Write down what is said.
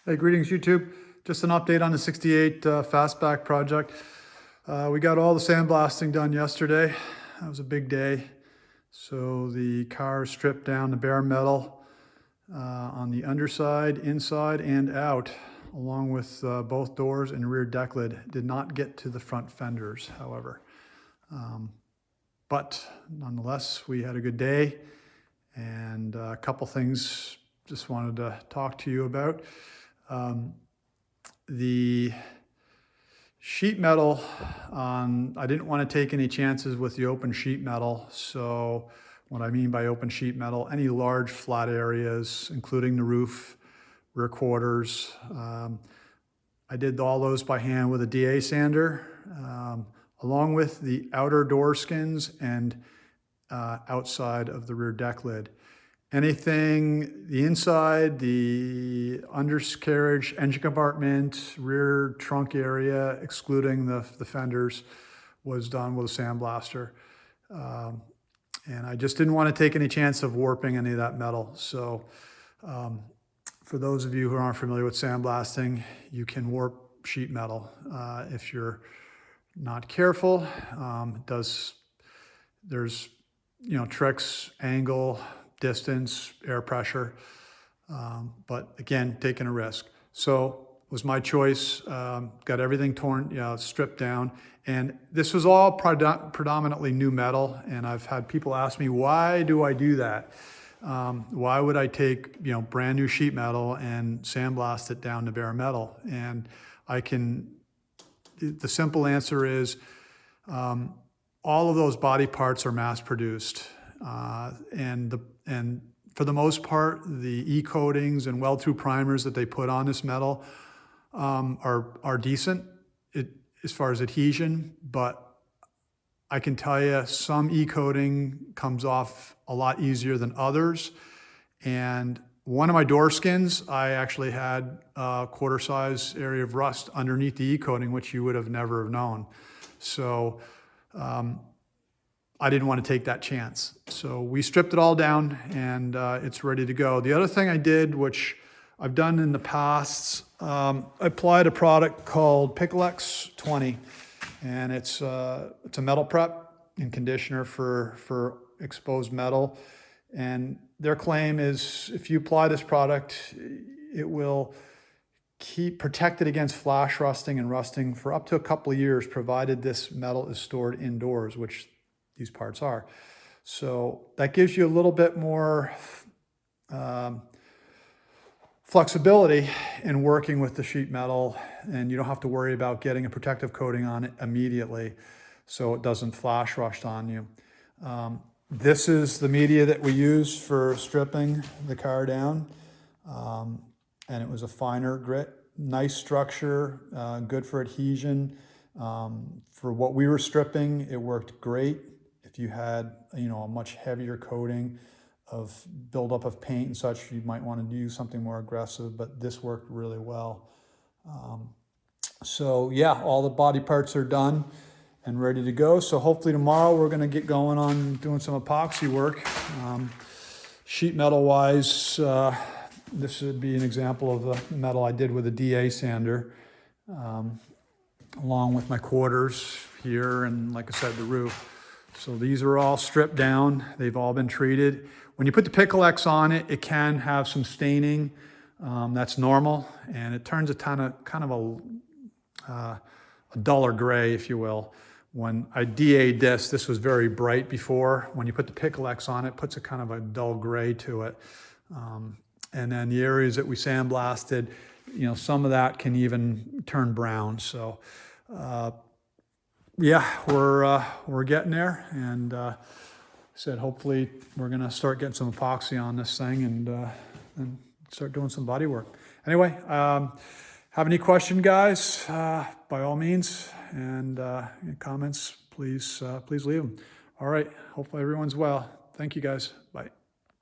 Hey, greetings YouTube. Just an update on the 68 fastback project. We got all the sandblasting done yesterday. That was a big day. So the car stripped down the bare metal on the underside, inside, and out, along with both doors and rear deck lid. Did not get to the front fenders, however. But nonetheless, we had a good day, and a couple things just wanted to talk to you about. The sheet metal, I didn't want to take any chances with the open sheet metal. So what I mean by open sheet metal, any large flat areas, including the roof, rear quarters. I did all those by hand with a DA sander, along with the outer door skins and outside of the rear deck lid. Anything, the inside, the undercarriage, engine compartment, rear trunk area, excluding the fenders, was done with a sandblaster. And I just didn't want to take any chance of warping any of that metal. So for those of you who aren't familiar with sandblasting, you can warp sheet metal if you're not careful. There's tricks, angle, distance, air pressure, but again, taking a risk. So it was my choice. Got everything torn, stripped down, and this was all predominantly new metal. And I've had people ask me, why do I do that? Why would I take brand new sheet metal and sandblast it down to bare metal? And the simple answer is, all of those body parts are mass produced. And for the most part, the E-coatings and weld-through primers that they put on this metal are decent as far as adhesion, but I can tell you some E-coating comes off a lot easier than others. And one of my door skins, I actually had a quarter size area of rust underneath the E-coating, which you would have never have known. So I didn't want to take that chance. So we stripped it all down, and it's ready to go. The other thing I did, which I've done in the past, I applied a product called Picklex 20, and it's a metal prep and conditioner for exposed metal. And their claim is if you apply this product, it will protect it against flash rusting and rusting for up to a couple of years, provided this metal is stored indoors, which these parts are. So that gives you a little bit more flexibility in working with the sheet metal, and you don't have to worry about getting a protective coating on it immediately so it doesn't flash rust on you. This is the media that we used for stripping the car down, and it was a finer grit, nice structure, good for adhesion. For what we were stripping, it worked great. If you had, a much heavier coating of buildup of paint and such, you might want to use something more aggressive, but this worked really well. So yeah, all the body parts are done and ready to go. So hopefully tomorrow we're going to get going on doing some epoxy work. Sheet metal wise, this would be an example of the metal I did with a DA sander, along with my quarters here and, like I said, the roof. So these are all stripped down. They've all been treated. When you put the Picklex on it, it can have some staining. That's normal, and it turns a kind of a duller gray, if you will. When I DA'd this was very bright before. When you put the Picklex on, it puts a kind of a dull gray to it. And then the areas that we sandblasted, some of that can even turn brown. So yeah, we're getting there, and said hopefully we're gonna start getting some epoxy on this thing and start doing some body work. Anyway, have any question, guys? By all means, and comments, please leave them. All right, hopefully everyone's well. Thank you, guys. Bye.